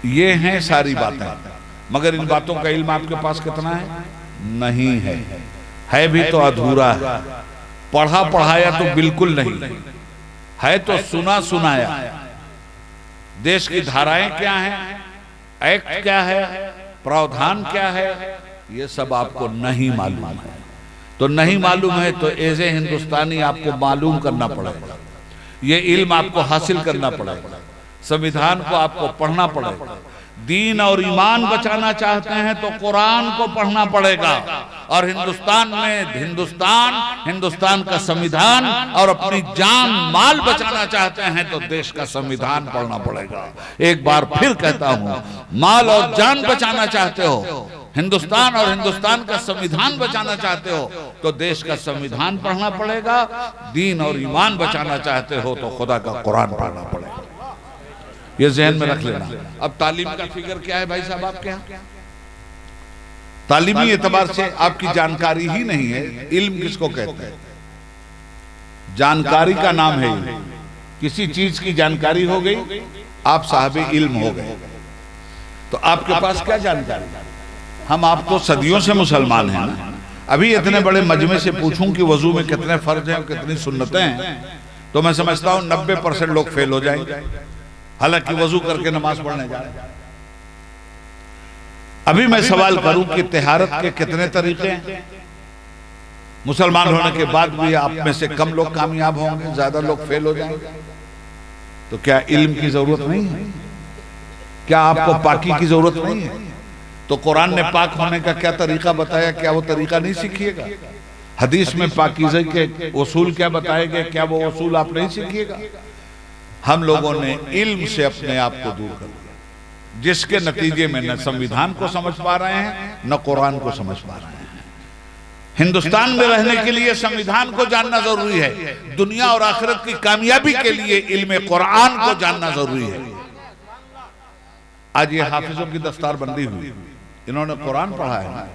ये हैं सारी बातें, मगर इन बातों का इल्म आपके पास कितना है? नहीं है भी तो अधूरा है। पढ़ा पढ़ाया तो बिल्कुल नहीं है, तो सुना सुनाया। देश की धाराएं क्या हैं, एक्ट क्या है, प्रावधान क्या है, ये सब आपको नहीं मालूम है। तो नहीं मालूम है तो एज ए हिंदुस्तानी आपको मालूम करना पड़ेगा, ये इल्म आपको हासिल करना पड़ेगा, संविधान को आपको पढ़ना पड़ेगा। दीन और ईमान बचाना चाहते हैं तो कुरान को पढ़ना पड़ेगा, और हिंदुस्तान में हिंदुस्तान का संविधान और अपनी जान माल बचाना चाहते हैं तो देश का संविधान पढ़ना पड़ेगा। एक बार फिर कहता हूं, माल और जान बचाना चाहते हो, हिंदुस्तान और हिंदुस्तान का संविधान बचाना चाहते हो तो देश का संविधान पढ़ना पड़ेगा। दीन और ईमान बचाना चाहते हो तो खुदा का कुरान पढ़ना पड़ेगा। ये जहन में रख लेना। अब तालीम का फिगर क्या है भाई साहब आपके यहाँ? तालीमी एतबार से आपकी जानकारी ही नहीं है। इल्म किसको कहते हैं? जानकारी का नाम है इल्म। किसी चीज की जानकारी हो गई, आप साहब इल्म हो गए। तो आपके पास क्या जानकारी? हम आप तो सदियों से मुसलमान हैं ना। अभी इतने बड़े मजमे से पूछूं कि वजू में कितने फर्ज हैं और कितनी सुन्नतें हैं, तो मैं समझता हूं 90% लोग फेल हो जाएंगे, हालांकि वजू करके नमाज पढ़ने जा रहे हैं। अभी मैं सवाल करूं कि तहारत के कितने तरीके हैं? मुसलमान होने के बाद भी आप में से कम लोग कामयाब होंगे, ज्यादा लोग फेल हो जाएंगे। तो क्या इल्म की जरूरत नहीं है? क्या आपको पाकी की जरूरत नहीं है? तो कुरान ने पाक होने का क्या तरीका बताया, क्या वो तरीका नहीं सीखिएगा? हदीस में पाकीज़े के उसूल क्या बताए गए, क्या वो उसूल आप नहीं सीखिएगा? हम लोगों ने इल्म से अपने आप को दूर कर दिया, जिसके नतीजे में न संविधान को समझ पा रहे हैं न कुरान को समझ पा रहे हैं। हिंदुस्तान में रहने के लिए संविधान को जानना जरूरी है, दुनिया और आखिरत की कामयाबी के लिए इल्म कुरान को जानना जरूरी है। आज ये हाफिजों की दस्तार बंदी हुई, इन्होंने कुरान पढ़ा है,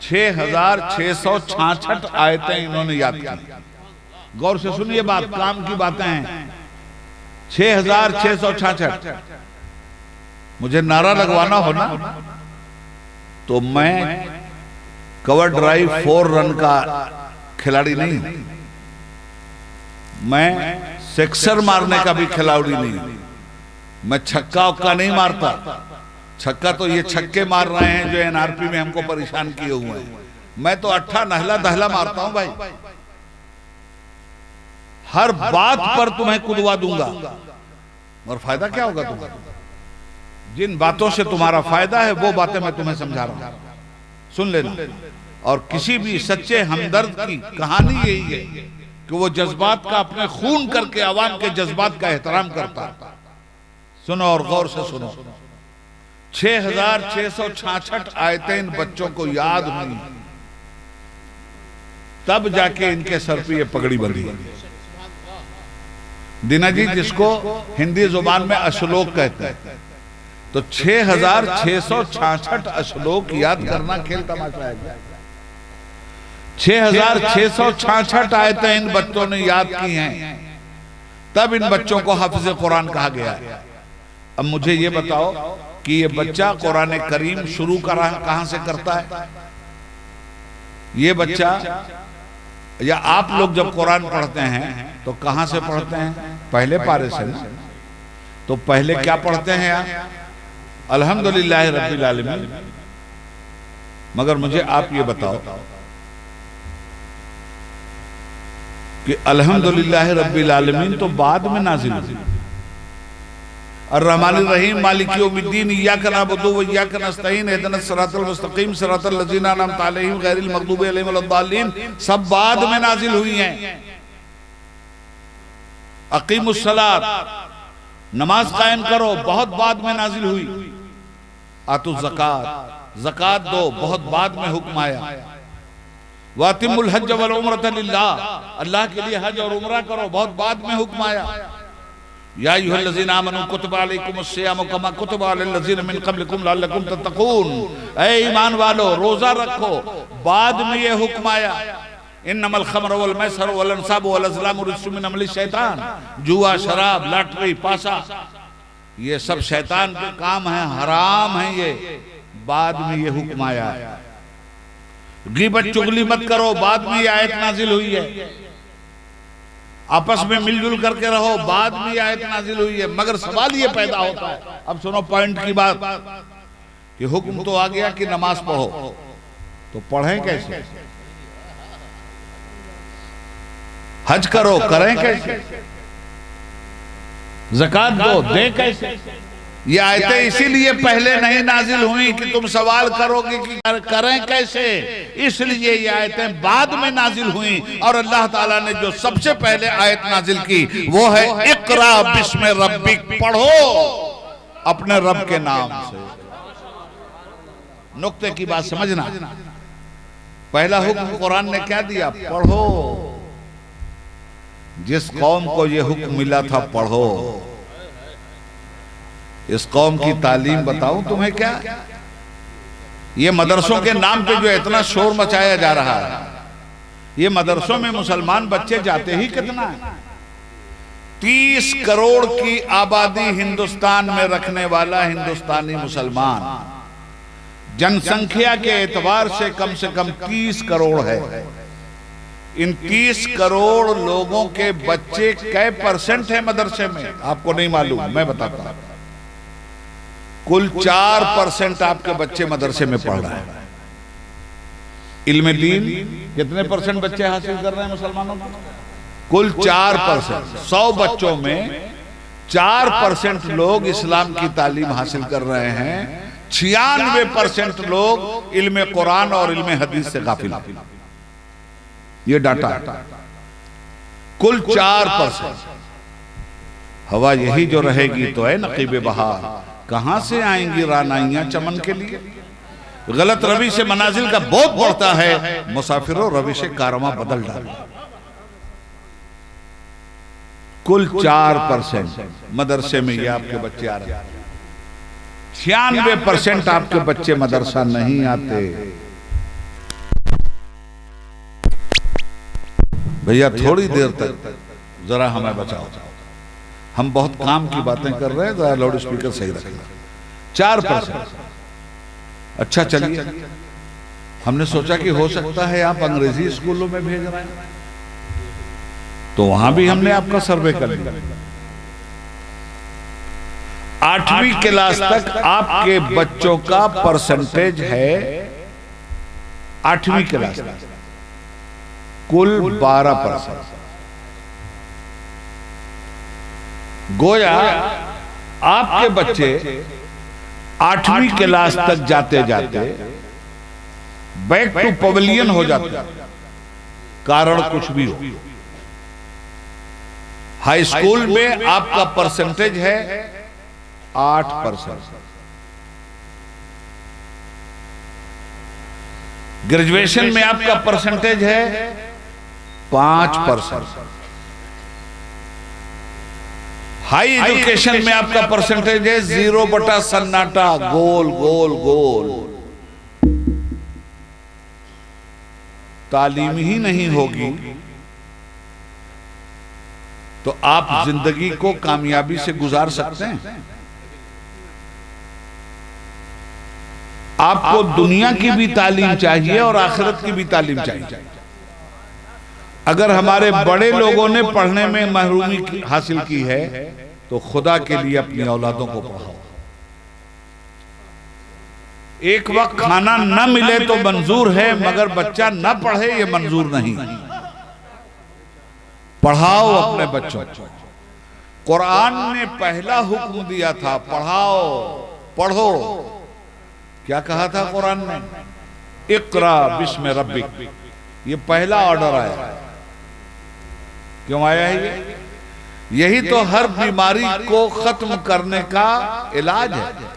6666 आयतें इन्होंने याद की। गौर से सुनिए बात, काम की बातें हैं। 6666। मुझे नारा लगवाना हो ना तो मैं कवर ड्राइव 4 रन का खिलाड़ी नहीं, मैं सिक्सर मारने का भी खिलाड़ी नहीं, मैं छक्का उक्का नहीं मारता। छक्का तो ये छक्के मार रहे हैं जो एनआरपी में हमको परेशान किए हुए हैं। मैं तो अट्ठा नहला दहला मारता हूं भाई। हर बात पर तुम्हें कुदवा दूंगा, और फायदा क्या होगा तुम्हारा? जिन बातों से तुम्हारा फायदा है वो बातें मैं तुम्हें समझा रहा हूं, सुन लेना। और किसी भी सच्चे हमदर्द की कहानी यही है कि वो जज्बात का अपने खून करके आवाम के जज्बात का एहतराम करता है। सुनो और गौर से सुनो, 6666 आयतें इन बच्चों को याद हुई, तब जाके इनके सर पे ये पगड़ी बंधी। दीना जी, जिसको हिंदी जुबान में अश्लोक कहते हैं, तो 6666 अश्लोक याद करना खेल तमाशा है। 6666 आयतें इन बच्चों ने याद की हैं, तब इन बच्चों को हाफिज़ कुरान कहा गया है। अब मुझे ये बताओ कि ये बच्चा कुरान करीम शुरू कहां से करता है? ये बच्चा या आप लोग जब कुरान पढ़ते हैं तो कहां से पढ़ते हैं? पहले पारे से ना। तो पहले क्या पढ़ते हैं आप? अल्हम्दुलिल्लाह रब्बिल आलमीन। मगर मुझे आप ये बताओ कि अल्हम्दुलिल्लाह रब्बिल आलमीन तो बाद में नाजिल हुई। अर्रहमानिर रहीम मालिकी यौमिद्दीन इय्याका नअबुदु व इय्याका नस्तईन इहदिनस सिरातल मुस्तकीम सिरातल लज़ीना अनअमता अलैहिम गैरिल मग़दूबि अलैहिम वलद्दालिन सब बाद में नाजिल हुई हैं। अकीमुस सलात, नमाज कायम करो, बहुत बाद में नाजिल हुई। आतु ज़कात, ज़कात दो, बहुत बाद में हुक्म आया। वातिमुल हज वल उम्रता लिल्लाह, अल्लाह के लिए हज और उम्रा करो, बहुत बाद में हुक्म आया। या अय्युहल्लज़ीना आमनू कुतिबा अलैकुमुस सियामु कमा कुतिबा अलल्लज़ीना मिन क़ब्लिकुम लअल्लकुम तत्तक़ून, ऐ ईमान वालो रोजा रखो, बाद में ये हुक्म आया। इन्नमल खम्र वल मैसर वल अंसाब वल अज़लामु रिज्सुम मिन अमलि शैतान, जुआ, शराब, लॉटरी, पासा, ये सब शैतान के काम है, हराम है ये। बाद में ये हुक्म आया, गीबत चुगली मत करो, बाद में ये आयत नाजिल हुई है। आपस में मिलजुल करके रहो, बाद में ये आयत नाजिल हुई है। मगर सवाल ये पैदा होता है, अब सुनो पॉइंट की बात, कि हुक्म तो आ गया कि नमाज पढ़ो, तो पढ़ें कैसे? हज करो, करें कैसे? ज़कात दो, दें कैसे? ये आयतें इसीलिए पहले नहीं नाजिल हुई कि तुम सवाल करोगे कि करें कैसे, इसलिए ये आयतें बाद में नाजिल हुई। और अल्लाह ताला ने जो सबसे पहले आयत नाजिल की वो है इक़रा बिस्मि रब्बिक, पढ़ो अपने रब के नाम से। नुक्ते की बात समझना, पहला हुक्म कुरान ने क्या दिया? पढ़ो। जिस कौम को ये हुक्म मिला था पढ़ो, इस कौम की तालीम बताऊं तुम्हें क्या? ये मदरसों के नाम पे जो इतना शोर मचाया जा रहा है, ये मदरसों में मुसलमान बच्चे जाते ही कितना है? 30 करोड़ की आबादी हिंदुस्तान में रखने वाला हिंदुस्तानी मुसलमान जनसंख्या के एतबार से कम 30 करोड़ है। इन 30 करोड़ लोगों के बच्चे कै % है मदरसे में? आपको नहीं मालूम, मैं बताता हूं। कुल 4% आपके बच्चे मदरसे में पढ़ रहे हैं। इल्म दीन कितने % बच्चे हासिल कर रहे हैं मुसलमानों को? कुल 4%। 100 बच्चों में 4% लोग इस्लाम की तालीम हासिल कर रहे हैं। 96% लोग इल्म कुरान और इल्म हदीस से गाफिल। ये डाटा कुल 4%। हवा यही जो रहेगी तो है नकीब बहार, कहां से आएंगी रानाइयां चमन के लिए? गलत रवि से मनाजिल का बहुत बढ़ता है, मुसाफिरों रवि से कारवां बदल डाले। कुल 4% मदरसे में ये आपके बच्चे आ रहे हैं। 96% आपके बच्चे मदरसा नहीं आते। भैया थोड़ी देर तक जरा हमें बचाओ, हम बहुत काम की बातें कर रहे हैं, जरा लाउड स्पीकर सही रखेगा। 4%। अच्छा चलिए, हमने सोचा कि हो सकता है आप अंग्रेजी स्कूलों में भेज रहे हैं, तो वहां भी हमने आपका सर्वे कर लिया। 8वीं क्लास तक आपके बच्चों का परसेंटेज है, 8वीं क्लास तक कुल 12%। गोया आपके बच्चे 8वीं क्लास तक जाते जाते बैक टू पवेलियन हो जाते, कारण कुछ भी हो। हाई स्कूल में आपका परसेंटेज है 8%, ग्रेजुएशन में आपका परसेंटेज है 5%, हाई एजुकेशन में आपका परसेंटेज है 0 बटा सन्नाटा, गोल गोल गोल। तालीम ही नहीं होगी तो आप जिंदगी को कामयाबी से गुजार सकते हैं? आपको दुनिया की भी तालीम चाहिए और आखिरत की भी तालीम चाहिए। अगर हमारे बड़े लोगों ने पढ़ने में महरूमी हासिल की है तो खुदा के लिए अपनी औलादों को पढ़ाओ। एक वक्त खाना न मिले तो मंजूर है, मगर बच्चा न पढ़े ये मंजूर नहीं। पढ़ाओ अपने बच्चों को। कुरान ने पहला हुक्म दिया था, पढ़ाओ, पढ़ो। क्या कहा था कुरान ने? इक़रा बिस्मि रब्बिक। ये पहला ऑर्डर आया। क्यों आया है ये? यही तो हर बीमारी को खत्म करने का इलाज है।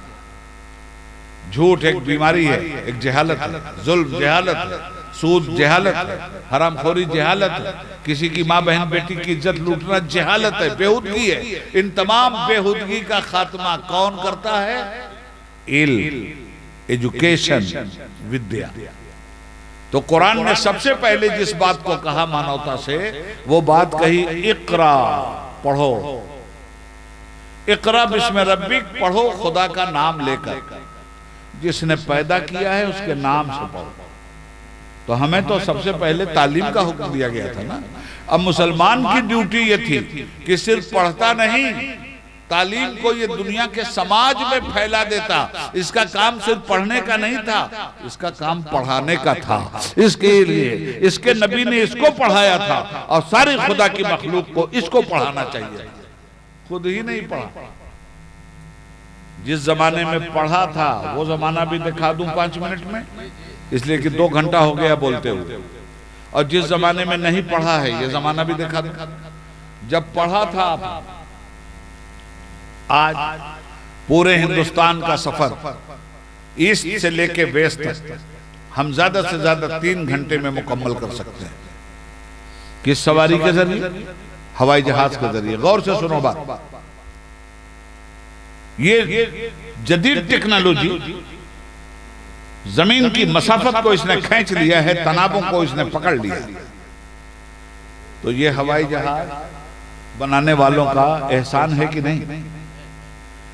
झूठ एक बीमारी है, एक जहालत है, जुल्म जहालत है, सूद जहालत है, हरामखोरी जहालत है, किसी की माँ बहन बेटी की इज्जत लूटना जहालत है, बेहुदगी है। इन तमाम बेहुदगी का खात्मा कौन करता है? इल्म, एजुकेशन, विद्या। तो कुरान ने सबसे पहले जिस बात को कहा मानवता से, वो बात कही इक़रा, पढ़ो। इकरा बिस्म रब्बिक, पढ़ो खुदा का नाम लेकर, जिसने पैदा किया है उसके नाम से पढ़ो। तो हमें तो सबसे पहले तालीम का हुक्म दिया गया था ना। अब मुसलमान की ड्यूटी ये थी कि सिर्फ पढ़ता नहीं, तालीम को ये दुनिया के समाज में फैला देता। इसका काम सिर्फ पढ़ने का नहीं था, इसका काम पढ़ाने का था। इसके लिए इसके नबी ने इसको पढ़ाया था और सारी खुदा की मखलूक को इसको पढ़ाना चाहिए, खुद ही नहीं पढ़ा। जिस जमाने में पढ़ा था वो जमाना भी दिखा दूं 5 मिनट में, इसलिए कि 2 घंटा हो गया बोलते हुए। और जिस जमाने में नहीं पढ़ा है ये जमाना भी दिखा दूं। जब पढ़ा था, आज पूरे हिंदुस्तान का सफर ईस्ट से लेके वेस्ट तक हम ज्यादा से ज्यादा 3 घंटे में मुकम्मल कर सकते हैं। किस सवारी के जरिए? हवाई जहाज के जरिए। गौर से सुनो बात, ये जदीद टेक्नोलॉजी जमीन की मसाफत को इसने खींच लिया है, तनावों को इसने पकड़ लिया। तो ये हवाई जहाज बनाने वालों का एहसान है कि नहीं?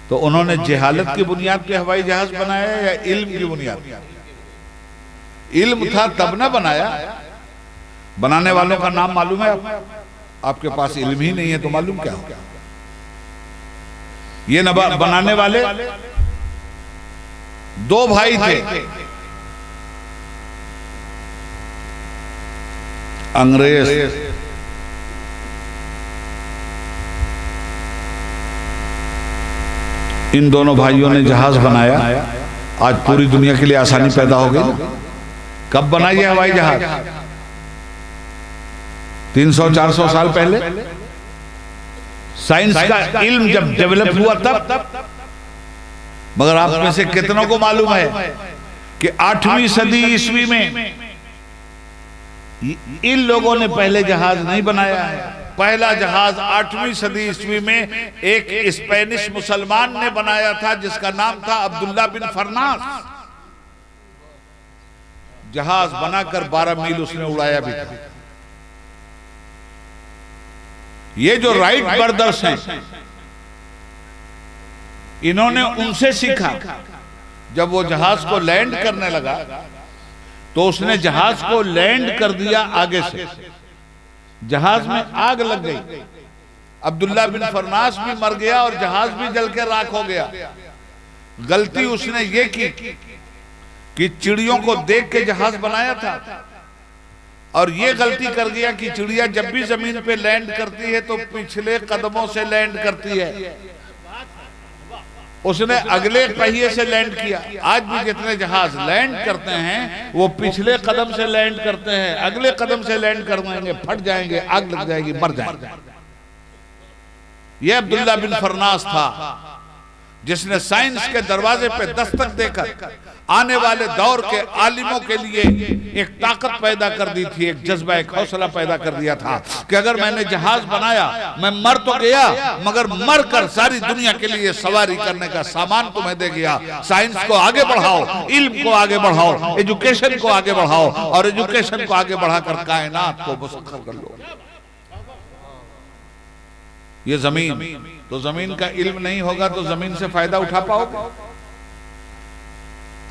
तो उन्होंने जहालत की बुनियाद पे हवाई जहाज बनाया या इल्म की बुनियाद? इल्म था तब ना बनाया। बनाने वालों का नाम मालूम है आपके पास? इल्म ही नहीं है तो मालूम क्या हो? ये बनाने वाले 2 भाई थे, अंग्रेज। इन दोनों भाइयों ने जहाज बनाया। आज पूरी दुनिया के लिए आसानी पैदा हो गई। कब बनाई है हवाई जहाज? 300-400 साल पहले। साइंस का इल्म जब डेवलप हुआ तब। मगर आप में से कितनों को मालूम है कि 8वीं सदी ईस्वी में इन लोगों ने पहले जहाज नहीं बनाया है। पहला जहाज 8वीं सदी ईस्वी में एक स्पेनिश मुसलमान ने बनाया था, जिसका नाम था अब्दुल्ला बिन फरनास। जहाज बनाकर 12 मील उसने उड़ाया भी था। ये जो राइट ब्रदर्स हैं, इन्होंने उनसे सीखा। जब वो जहाज को लैंड करने लगा तो उसने जहाज को लैंड कर दिया आगे से। जहाज में आग लग गई, अब्दुल्ला बिन फरनास भी मर गया और जहाज भी जल के राख हो गया। गलती उसने ये की कि चिड़ियों को देख के जहाज बनाया था, और ये गलती कर गया कि चिड़िया जब भी जमीन पे लैंड करती है तो पिछले कदमों से लैंड करती है। उसने अगले पहिए से लैंड किया। आज भी जितने जहाज लैंड करते हैं वो पिछले कदम से लैंड करते हैं। अगले कदम से लैंड कर देंगे, फट जाएंगे, आग लग जाएगी, मर जाएंगे। ये अब्दुल्ला बिन फरनास था जिसने साइंस के दरवाजे पे दस्तक देकर आने वाले दौर के आलिमों के लिए एक ताकत पैदा कर दी थी, एक जज्बा, एक हौसला पैदा कर दिया था कि अगर मैंने जहाज बनाया, मैं मर तो गया मगर मर कर सारी दुनिया के लिए सवारी करने का सामान तुम्हें दे गया। साइंस को आगे बढ़ाओ, इल्म को आगे बढ़ाओ, एजुकेशन को आगे बढ़ाओ और एजुकेशन को आगे बढ़ाकर कायनात को मुसख्खर कर लो। ये जमीन, तो जमीन का इल्म नहीं होगा तो जमीन से फायदा उठा पाओगे?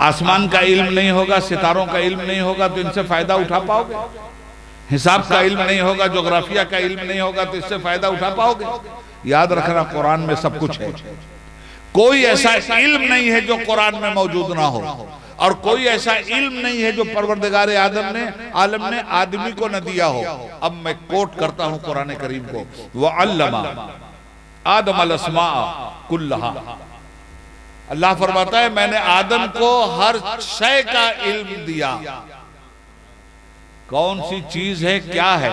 आसमान का इल्म नहीं होगा, सितारों का इल्म नहीं होगा तो इनसे फायदा उठा पाओगे? हिसाब का इल्म नहीं होगा, ज्योग्राफिया का इल्म नहीं होगा तो इससे फायदा उठा पाओगे? याद रखना, कुरान में सब कुछ है। कोई ऐसा इल्म नहीं है जो कुरान में मौजूद ना हो, और कोई ऐसा इल्म नहीं है जो परवरदिगार आलम ने आदमी को न दिया हो। अब मैं कोट करता हूं कुरान करीम को, वअल्लमा आदम अल अस्मा कुल्लहा। अल्लाह फरमाता है मैंने आदम को हर शय का इल्म दिया। कौन सी चीज है, क्या है,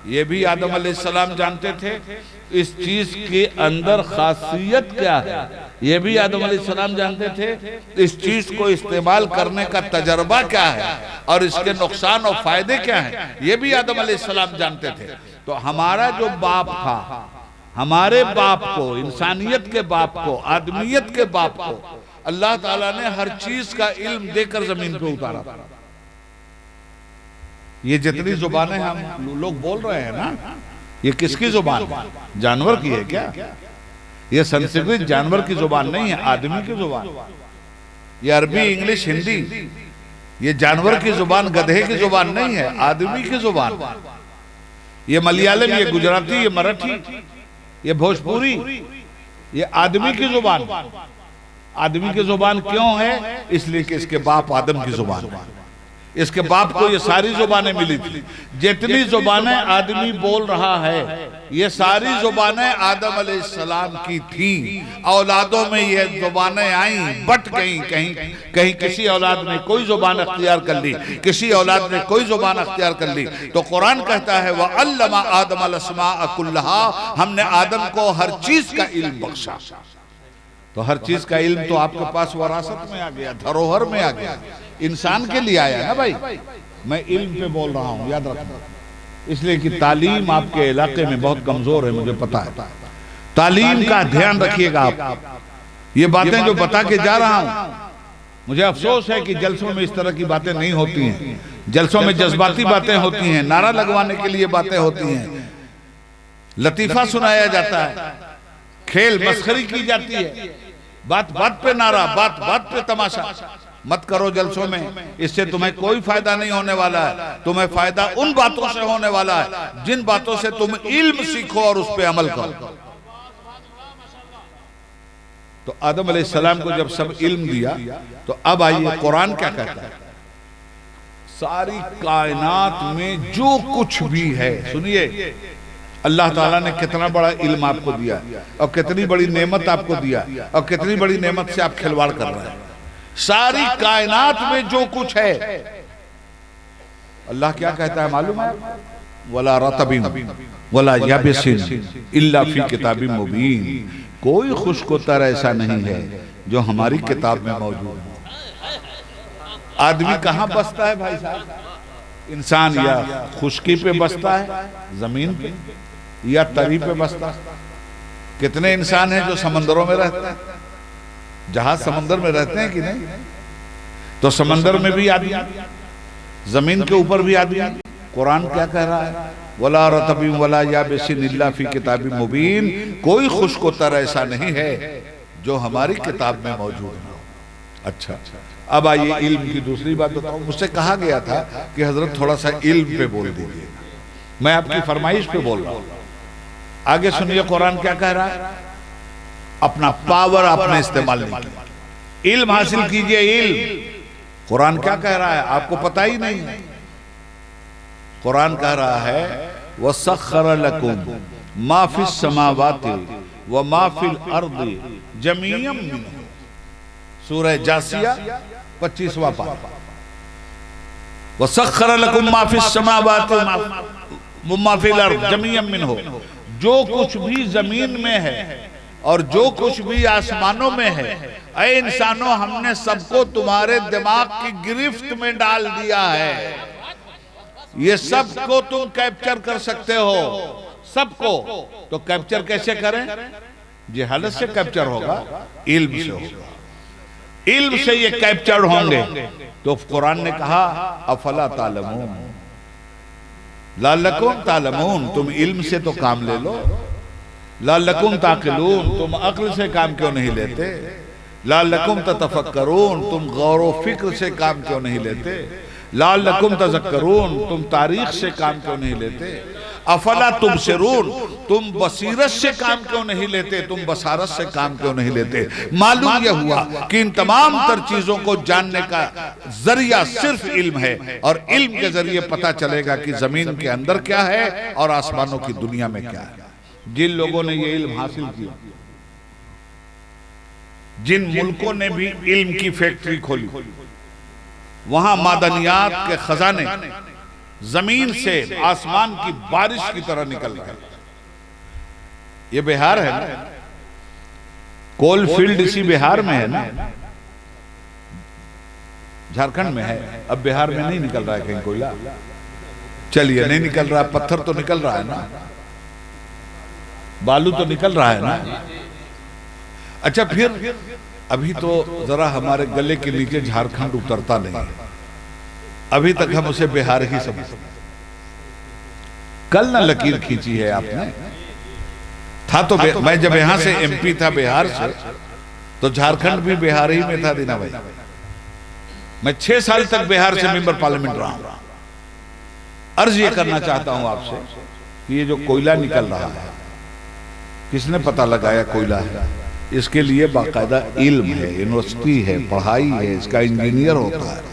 ये भी आदम अलैहिस्सलाम जानते थे। इस चीज के अंदर खासियत क्या है, ये भी आदम अलैहिस्सलाम जानते थे। इस चीज को इस्तेमाल करने का तजर्बा क्या है और इसके नुकसान और फायदे क्या हैं, ये भी आदम अलैहिस्सलाम जानते थे। तो हमारा जो बाप था, हमारे बाप को, इंसानियत के बाप को, आदमियत के बाप को अल्लाह ताला ने हर चीज का इल्म देकर जमीन पे उतारा। ये जितनी जुबानें हम लोग बोल रहे हैं ना, ये किसकी जुबान है? जानवर की है क्या? ये संस्कृत जानवर की जुबान नहीं है, आदमी की जुबान। ये अरबी, इंग्लिश, हिंदी, ये जानवर की जुबान, गधे की जुबान नहीं है, आदमी की जुबान। ये मलयालम, ये गुजराती, ये मराठी, ये भोजपुरी, ये आदमी की जुबान। आदमी की जुबान क्यों है? इसलिए कि इसके बाप आदम की जुबान है। इसके बाप को ये सारी जुबानें मिली थी। जितनी जुबानें आदमी बोल रहा है, ये सारी जुबानें आदम अलैहिस्सलाम की थी। औलादों में ये जुबानें आई, बट गई। कहीं किसी औलाद ने कोई जुबान अख्तियार कर ली, किसी औलाद ने कोई जुबान अख्तियार कर ली। तो कुरान कहता है वह अल्लमा आदम अल-अस्माअ कुल्लहा, हमने आदम को हर चीज का इल्म बख्शा। तो हर चीज का इल्म तो आपके पास वरासत में आ गया, धरोहर में आ गया, इंसान के लिए आया ना भाई। मैं इल्म पे बोल रहा हूं, याद रखना। इसलिए कि तालीम आपके इलाके में बहुत कमजोर है, मुझे पता है। तालीम का ध्यान रखिएगा आप। ये बातें जो बता के जा रहा हूं, मुझे अफसोस है कि जलसों में इस तरह की बातें नहीं होती हैं। जलसों में जज्बाती बातें होती हैं, नारा लगवाने के लिए बातें होती हैं, लतीफा सुनाया जाता है, खेल मस्खरी की जाती है, बात बात पे नारा, बात बात पे तमाशा। मत करो जलसों में, इससे तुम्हें कोई फायदा नहीं होने वाला है। तुम्हें फायदा उन बातों से होने वाला है जिन बातों से तुम इल्म सीखो और उस पर अमल करो। तो आदम अलैहिस्सलाम को जब सब इल्म दिया, तो अब आइए कुरान क्या कहता है। सारी कायनात में जो कुछ भी है, सुनिए, अल्लाह ताला ने कितना बड़ा इल्म आपको दिया और कितनी बड़ी नेमत आपको दिया और कितनी बड़ी नेमत से आप खिलवाड़ कर रहे हैं। सारी कायनात में जो कुछ है, अल्लाह क्या कहता है मालूम है? वला रतबिन वला याबिसिन इल्ला फी किताबिन मुबीन। कोई खुशकोतर ऐसा नहीं है जो हमारी किताब में मौजूद है। आदमी कहाँ बसता है भाई साहब? इंसान या खुशकी पे बसता है जमीन पे, या तरी पे बसता है। कितने इंसान हैं जो समंदरों में रहते हैं? जहाज समंदर में रहते हैं कि नहीं? तो समंदर में भी आदमी, जमीन के ऊपर भी आदमी। कुरान क्या कह रहा है? वला रतबिन वला याबिसिन इल्ला फी किताबिन मुबीन। कोई खुशकोतर ऐसा नहीं है जो हमारी किताब में मौजूद हो। अच्छा, अब आइए इल्म की दूसरी बात बताऊं। मुझसे कहा गया था कि हजरत थोड़ा सा इल्म पे बोल दीजिए। मैं आपकी फरमाइश पे बोल रहा हूं। आगे सुनिए कुरान क्या कह रहा है। अपना पावर आपने इस्तेमाल नहीं किया, इल्म हासिल कीजिए। इल्म, कुरान क्या कह रहा है आपको पता ही नहीं। कुरान कह रहा है वसख्खर लकुम मा फिस समावाति व मा फिल अर्दि जमीअम मिन्हु। सूरह जासिया 25वां पारा। वसख्खर लकुम मा फिस समावाति व मा फिल अर्दि जमीअम मिन्हु। जो कुछ भी जमीन में है और जो कुछ भी आसमानों में है, ऐ इंसानों, हमने सबको तुम्हारे दिमाग की गिरफ्त में डाल दिया है। ये सबको तुम कैप्चर कर सकते हो, सबको। तो कैप्चर कैसे करें? जहालत से कैप्चर होगा, इल्म से होगा। इल्म से ये कैप्चर होंगे। तो कुरान ने कहा अफला तालमून लअल्लकुम तालमून, तुम इल्म से तो काम ले लो। लअल्लकुम ताक़िलून, तुम अक्ल से काम क्यों नहीं लेते? लअल्लकुम ततफक्करून, तुम गौर व फिक्र से काम क्यों नहीं लेते? लअल्लकुम तज़क्करून, तुम तारीख से काम क्यों नहीं लेते? अफला तुबसिरून, तुम बसीरत से काम क्यों नहीं लेते? तुम बसारत से काम क्यों नहीं लेते? मालूम यह हुआ कि इन तमाम तर चीजों को जानने का जरिया सिर्फ इल्म है, और इल्म के जरिए पता चलेगा कि जमीन के अंदर क्या है और आसमानों की दुनिया में क्या है। जिन लोगों ने ये इल्म हासिल किया, जिन मुल्कों ने भी इल्म की फैक्ट्री खोली, वहां मादनियात के खजाने जमीन से आसमान की बारिश की तरह निकल रहे हैं। ये बिहार है ना, कोल फील्ड इसी बिहार में है ना, झारखंड में है। अब बिहार में नहीं निकल रहा है कहीं कोयला, चलिए नहीं निकल रहा, पत्थर तो निकल रहा है ना, बालू तो निकल रहा है ना। अच्छा, फिर अभी तो जरा हमारे गले के नीचे झारखंड उतरता नहीं है, अभी तक हम उसे बिहार ही समझते। कल ना लकीर खींची है आपने, था तो मैं जब यहाँ से एमपी था बिहार से, तो झारखंड भी बिहार ही में था दीना भाई। मैं 6 साल तक बिहार से मेंबर पार्लियामेंट रहा हूं। अर्ज ये करना चाहता हूं आपसे कि ये जो कोयला निकल रहा है, किसने पता लगाया कोयला है? इसके लिए बाकायदा इल्म है, यूनिवर्सिटी है, पढ़ाई है, इसका इंजीनियर होता है।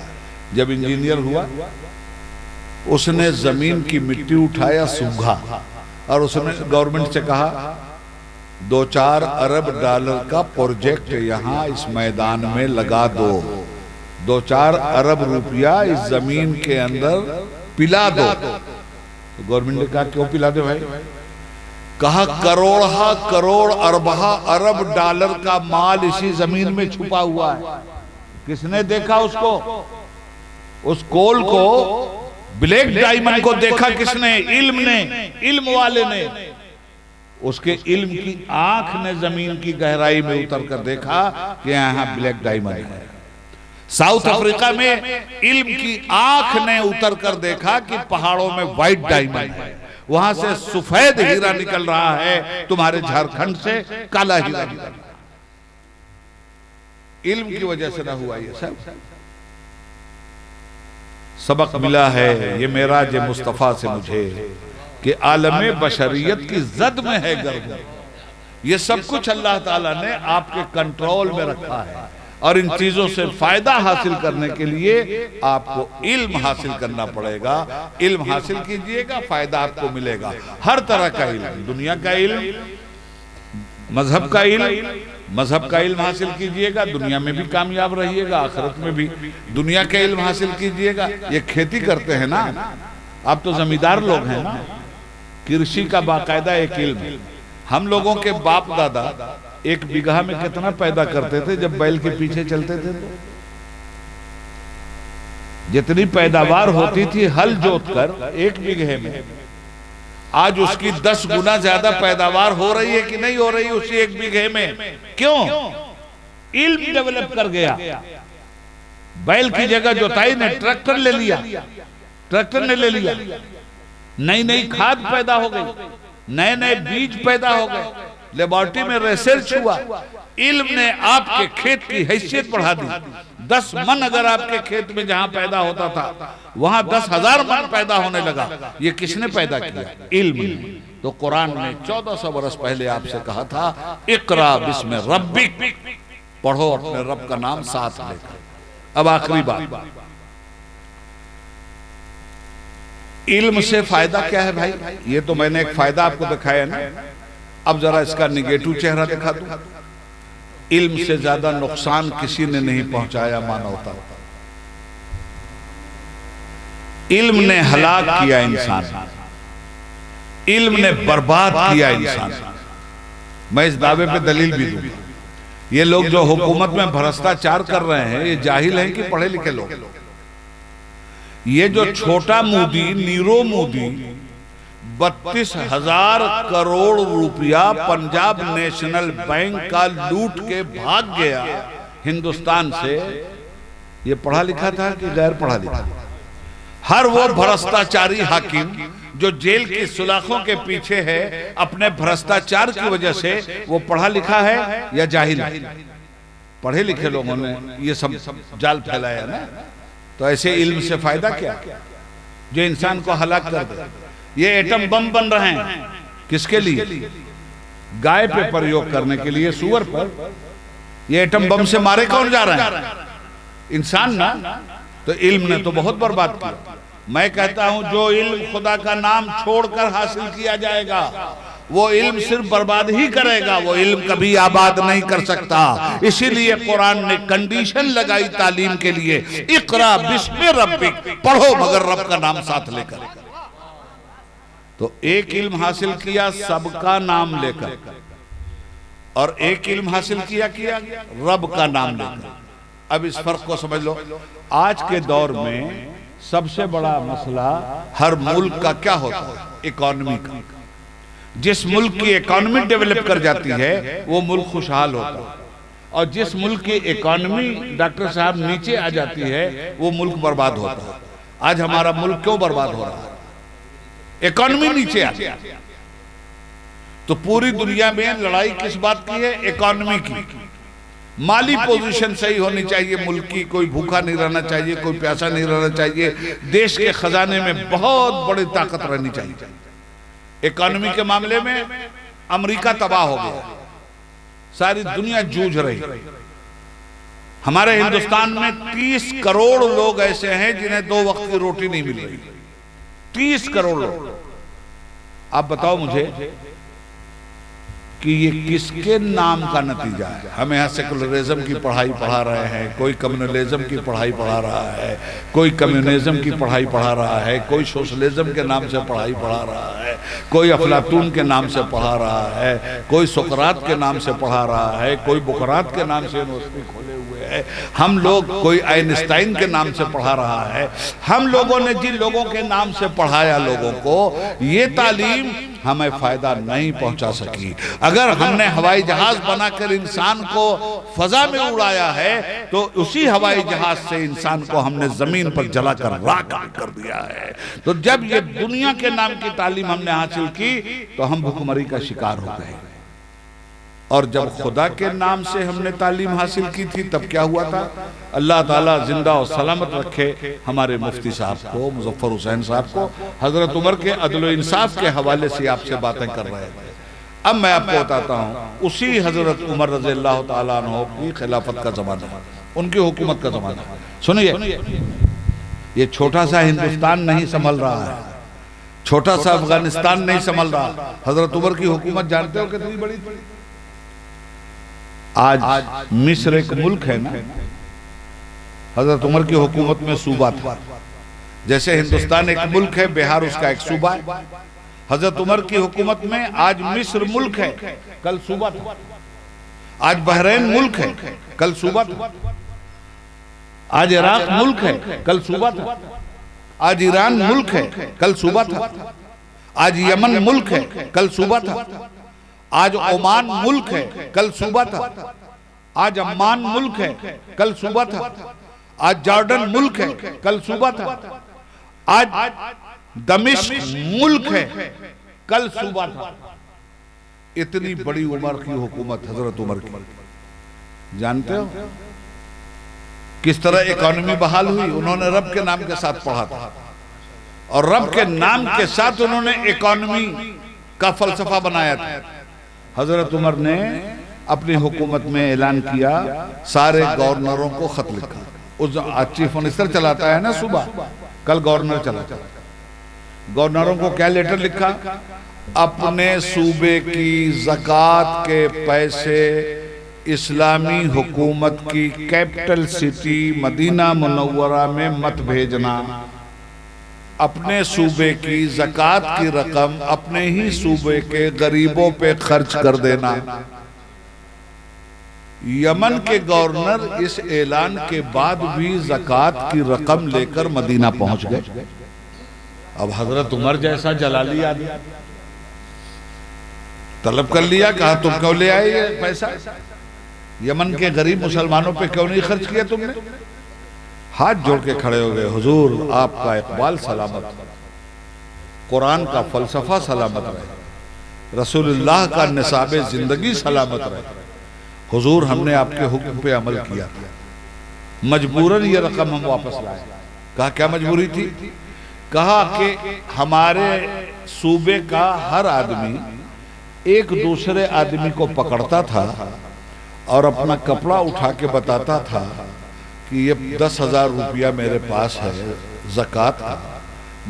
जब इंजीनियर हुआ, उसने जमीन की मिट्टी उठाया, सूंघा, और उसने गवर्नमेंट से कहा 2-4 अरब डॉलर का प्रोजेक्ट यहाँ इस मैदान में लगा दो, 2-4 अरब रुपया इस जमीन के अंदर पिला दो। तो गवर्नमेंट ने कहा क्यों पिला दो भाई? कहा करोड़ अरबा अरब डॉलर का माल इसी जमीन में छुपा हुआ है। किसने देखा उसको? उस कोल को, ब्लैक डायमंड को देखा किसने? इल्म ने, इल्म वाले ने। उसके इल्म की आंख ने जमीन की गहराई में उतर कर देखा कि यहाँ ब्लैक डायमंड है। साउथ अफ्रीका में इल्म की आंख ने उतर कर देखा कि पहाड़ों में व्हाइट डायमंड है, वहां से सफेद हीरा निकल रहा है, तुम्हारे झारखंड से काला हीरा निकल रहा है। इल्म की वजह से ना हुआ ये सब। सबक मिला है ये मेराज मुस्तफा से मुझे कि आलमे बशरियत की जद में है गर्व। ये सब कुछ अल्लाह ताला ने आपके कंट्रोल में रखा है, और इन चीजों से फायदा हासिल करने के लिए आपको इल्म हासिल करना पड़ेगा। इल्म हासिल कीजिएगा, फायदा आपको मिलेगा। हर तरह का इल्म, दुनिया का इल्म, मजहब का इल्म, मजहब का इल्म हासिल कीजिएगा, दुनिया में भी कामयाब रहिएगा, आखिरत में भी। दुनिया का इल्म हासिल कीजिएगा। ये खेती करते हैं ना, आप तो जमींदार लोग हैं ना, कृषि का बाकायदा एक इल्म है। हम लोगों के बाप दादा 1 बीघा में कितना पैदा करते थे जब बैल के पीछे चलते थे? तो जितनी पैदावार होती थी हल जोतकर 1 बीघे में, आज उसकी 10 गुना ज्यादा पैदावार हो रही है कि नहीं हो रही उसी 1 बीघे में? क्यों? इल्म डेवलप कर गया। बैल की जगह जोताई ने ट्रैक्टर ले लिया, ट्रैक्टर ने ले लिया। नई नई खाद पैदा हो गई, नए नए बीज पैदा हो गए, लेबोरेटरी में रिसर्च हुआ। इल्म ने आपके खेत की हैसियत बढ़ा दी। 10 मन अगर आपके खेत में जहां पैदा होता था, वहां 10,000 मन पैदा होने लगा। ये किसने पैदा किया? इल्म ने। तो कुरान ने 1400 बरस पहले आपसे कहा था, इकरा बिस्म रब्बिक, पढ़ो अपने रब का नाम साथ लेकर। अब आखिरी बात, इल्म से फायदा क्या है भाई? ये तो मैंने एक फायदा आपको दिखाया ना, अब जरा इसका निगेटिव चेहरा दिखा दूं। इल्म से ज्यादा नुकसान किसी ने नहीं पहुंचाया मानवता। इल्म ने हलाक किया इंसान, इल्म ने बर्बाद किया इंसान। मैं इस दावे पे दलील भी दूंगा। ये लोग जो हुकूमत में भ्रष्टाचार कर रहे हैं, ये जाहिल हैं कि पढ़े लिखे लोग? ये जो छोटा मोदी, नीरो मोदी 32,000 करोड़ रुपया पंजाब नेशनल बैंक का लूट के भाग गया हिंदुस्तान से, ये पढ़ा लिखा था कि गैर पढ़ा लिखा? हर वो भ्रष्टाचारी हाकिम जो जेल की सुलाखों के पीछे है अपने भ्रष्टाचार की वजह से, वो पढ़ा लिखा है या जाहिल है? पढ़े लिखे लोगों ने ये सब जाल फैलाया ना। तो ऐसे इल्म से फायदा क्या जो इंसान को हलाक कर दे? ये एटम बम बन रहे हैं, किसके लिए? गाय पे प्रयोग करने के लिए, सुअर पर। ये एटम बम से मारे कौन जा रहे हैं? इंसान ना। तो इल्म ने तो बहुत बर्बाद किया। मैं कहता हूं जो इल्म खुदा का नाम छोड़कर हासिल किया जाएगा, वो इल्म सिर्फ बर्बाद ही करेगा, वो इल्म कभी आबाद नहीं कर सकता। इसीलिए कुरान ने कंडीशन लगाई तालीम के लिए, इकरा बिस्मि रब्बिक, पढ़ो मगर रब का नाम साथ लेकर। तो एक इल्म हासिल किया सबका नाम लेकर, और एक इल्म हासिल किया रब का नाम लेकर। अब इस फर्क को समझ लो। आज के दौर में सबसे बड़ा मसला हर मुल्क का क्या होता है? इकोनॉमी का। जिस मुल्क की इकोनॉमी डेवलप कर जाती है वो मुल्क खुशहाल होता है, और जिस मुल्क की इकोनॉमी डॉक्टर साहब नीचे आ जाती है वो मुल्क बर्बाद होता है। आज हमारा मुल्क क्यों बर्बाद हो रहा है? इकोनॉमी नीचे आ गया। तो पूरी दुनिया में लड़ाई किस बात की है? इकोनॉमी की। माली पोजीशन सही होनी चाहिए मुल्क की, कोई भूखा नहीं रहना चाहिए, कोई प्यासा नहीं रहना चाहिए, देश के खजाने में बहुत बड़ी ताकत रहनी चाहिए। इकोनॉमी के मामले में अमेरिका तबाह हो गया, सारी दुनिया जूझ रही। हमारे हिंदुस्तान में 30 करोड़ लोग ऐसे हैं जिन्हें 2 वक्त की रोटी नहीं मिली। 30 करोड़ लोग। आप बताओ मुझे कि ये किसके नाम का नतीजा है? हम यहाँ सेकुलरिज्म की पढ़ाई पढ़ा रहे हैं, कोई कम्युनलिज्म की पढ़ाई पढ़ा रहा है, कोई कम्युनिज्म की पढ़ाई पढ़ा रहा है, कोई सोशलिज्म के नाम से पढ़ाई पढ़ा रहा है, कोई अफलातून के नाम से पढ़ा रहा है, कोई सुकरात के नाम से पढ़ा रहा है, कोई बुकरात के नाम से यूनिवर्सिटी खोले हुए है, हम लोग कोई आइंस्टाइन के नाम से पढ़ा रहा है। हम लोगों ने जिन लोगों के नाम से पढ़ाया लोगों को, ये तालीम हमें फायदा नहीं पहुंचा सकी। अगर हमने हवाई जहाज बनाकर इंसान को फजा में उड़ाया है तो उसी हवाई जहाज से इंसान को हमने जमीन पर जलाकर राख कर दिया है। तो जब ये दुनिया के नाम की तालीम हमने हासिल की तो हम भुखमरी का शिकार हो गए। और जब खुदा के नाम से हमने तालीम हासिल की थी तब क्या हुआ था? अल्लाह ताला जिंदा और सलामत रखे हमारे मुफ्ती साहब को, मुजफ्फर हुसैन साहब को, हजरत उमर के अदल इंसाफ के हवाले से आपसे बातें कर रहे थे। अब मैं आपको बताता हूँ, उसी हजरत उमर रज़ियल्लाहु ताला अन्हु की खिलाफत का जमाना, उनकी हुकूमत का जमाना। सुनिए, ये छोटा सा हिंदुस्तान नहीं संभल रहा है, छोटा सा अफगानिस्तान नहीं संभल रहा। हजरत उमर की हुकूमत जानते हो कितनी बड़ी? आज मिस्र एक मुल्क है ना, हजरत उमर की हुकूमत में सूबा था। जैसे हिंदुस्तान एक मुल्क है, बिहार उसका एक सूबा है। हजरत उमर की हुकूमत में आज मिस्र मुल्क है, कल सूबा था। आज बहरीन मुल्क है, कल सूबा था। आज इराक मुल्क है, कल सूबा था। आज ईरान मुल्क है, कल सूबा था। आज यमन मुल्क है, कल सूबा था। आज ओमान मुल्क है, कल सूबा था। आज अम्मान मुल्क है, कल सूबा था। आज जॉर्डन मुल्क है, कल सूबा था। आज दमिश्क मुल्क है, कल सूबा था। इतनी बड़ी उमर की हुकूमत हजरत उमर की। जानते हो किस तरह इकोनॉमी बहाल हुई? उन्होंने रब के नाम के साथ पढ़ा था और रब के नाम के साथ उन्होंने इकोनॉमी का फलसफा बनाया था। हजरत उमर ने अपनी हुकूमत में ऐलान किया, सारे गवर्नरों को खत लिखा। उस चीफ मिनिस्टर चलाता है ना सुबह, कल गवर्नर चलाता है। गवर्नरों को क्या लेटर लिखा? अपने सूबे की ज़कात के पैसे इस्लामी हुकूमत की कैपिटल सिटी मदीना मुनव्वरा में मत भेजना। अपने सूबे की ज़कात की रकम अपने ही सूबे के गरीबों पे खर्च कर देना। यमन के गवर्नर इस ऐलान के बाद भी ज़कात की रकम लेकर मदीना पहुंच गए। अब हजरत उमर जैसा जलाली आदमी तलब कर लिया, कहा तुम क्यों ले आए ये पैसा? यमन के गरीब मुसलमानों पे क्यों नहीं खर्च किया तुमने? हाथ जोड़ के खड़े हो गए, हुजूर आपका इकबाल सलामत, कुरान का फलसफा सलामत रहे, रसूलुल्लाह का निसाबे जिंदगी सलामत रहे। हुजूर हमने आपके हुक्म पे अमल किया, मजबूरन ये रकम हम वापस लाए। कहा क्या मजबूरी थी? कहा कि हमारे सूबे का हर आदमी एक दूसरे आदमी को पकड़ता था और अपना कपड़ा उठा के बताता था कि ये 10,000 रुपया मेरे पास है ज़कात का।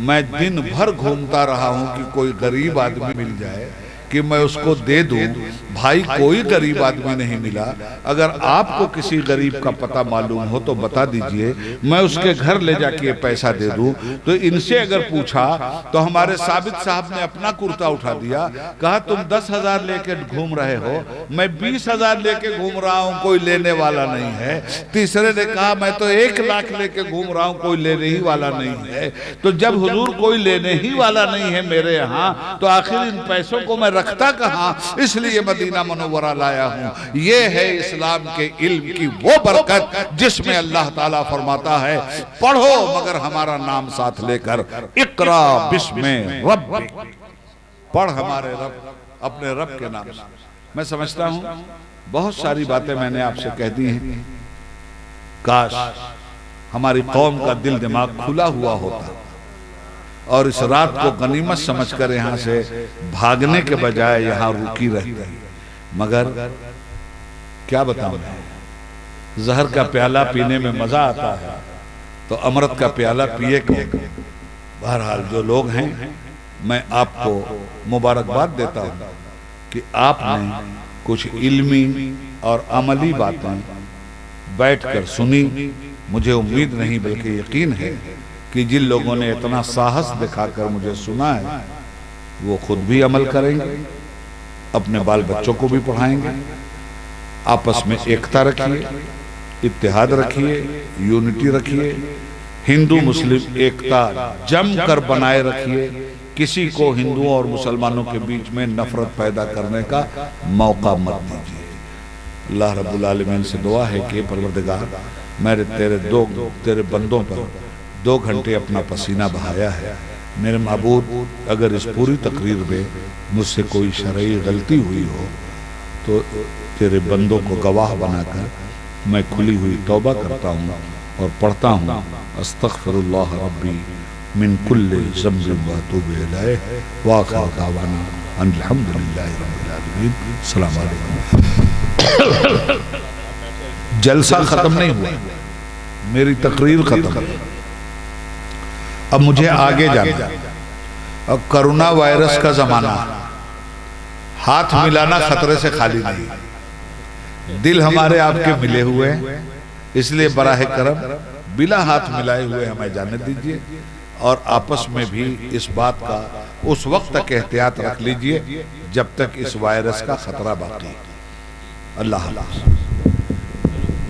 मैं दिन भर घूमता रहा हूं कि कोई गरीब आदमी मिल जाए कि मैं उसको दे दूं। भाई कोई गरीब आदमी नहीं मिला। अगर आपको किसी गरीब का पता मालूम हो तो बता दीजिए, मैं उसके घर ले जाके ये पैसा दे दूं। तो इनसे अगर पूछा तो हमारे साबित साहब ने अपना कुर्ता उठा दिया, कहा तुम 10,000 लेके घूम रहे हो, मैं 20,000 लेके घूम रहा हूं, कोई लेने वाला नहीं है। तीसरे ने कहा मैं तो 1 लाख लेके घूम रहा हूं, कोई लेने ही वाला नहीं है। तो जब हुजूर कोई लेने ही वाला नहीं है मेरे यहाँ, तो आखिर इन पैसों को मैं रखता कहाँ? इसलिए मदीना मुनव्वरा लाया हूँ। ये है इस्लाम के इल्म की वो बरकत जिसमें अल्लाह ताला फरमाता है पढ़ो मगर हमारा नाम साथ लेकर, इकरा बिस्मे रब्बिक, पढ़ हमारे रब अपने रब के नाम से। मैं समझता हूं बहुत सारी बातें मैंने आपसे कह दी हैं। काश हमारी कौम का दिल दिमाग खुला हुआ होता और इस रात को गनीमत समझकर यहाँ से भागने के बजाय यहाँ रुकी रहती। मगर क्या बताऊं, जहर का प्याला पीने में मजा आता है तो अमृत का प्याला पिए कौन। बहरहाल जो लोग हैं, मैं आपको मुबारकबाद देता हूँ कि आपने कुछ इल्मी और अमली बातें बैठकर सुनी। मुझे उम्मीद नहीं बल्कि यकीन है कि जिन लोगों ने इतना साहस दिखाकर मुझे सुना है वो खुद भी अमल करेंगे, अपने बाल बच्चों को भी पढ़ाएंगे। आपस में एकता रखिए, इत्तेहाद रखिए, यूनिटी रखिए, हिंदू मुस्लिम एकता जम कर बनाए रखिए। किसी को हिंदुओं और मुसलमानों के बीच में नफरत पैदा करने का मौका मत दीजिए। अल्लाह रब्बुल आलमीन से दुआ है कि परवरदिगार, मेरे तेरे बंदों पर 2 घंटे अपना पसीना बहाया है। मेरे महबूब, अगर इस पूरी तकरीर में मुझसे कोई शरई गलती हुई हो तो तेरे बंदों को गवाह बनाकर मैं खुली हुई तौबा करता हूँ और पढ़ता हूँ, अस्तगफिरुल्लाह रब्बी मिन कुल्लि ज़ंबिन व अतूबु इलैहि व आखिर दावाना अल्हम्दुलिल्लाहि रब्बिल आलमीन। अस्सलामु अलैकुम। जलसा खत्म नहीं हुआ, मेरी तकरीर खत्म। अब मुझे आगे जाना। अब कोरोना वायरस का जमाना, हाथ मिलाना खतरे से खाली नहीं। दिल हमारे आपके मिले हुए हैं, इसलिए बराह करम बिना हाथ मिलाए हुए हमें जाने दीजिए और आपस में भी इस बात का उस वक्त तक एहतियात रख लीजिए जब तक इस वायरस का खतरा बाकी। अल्लाह हाफ़िज़।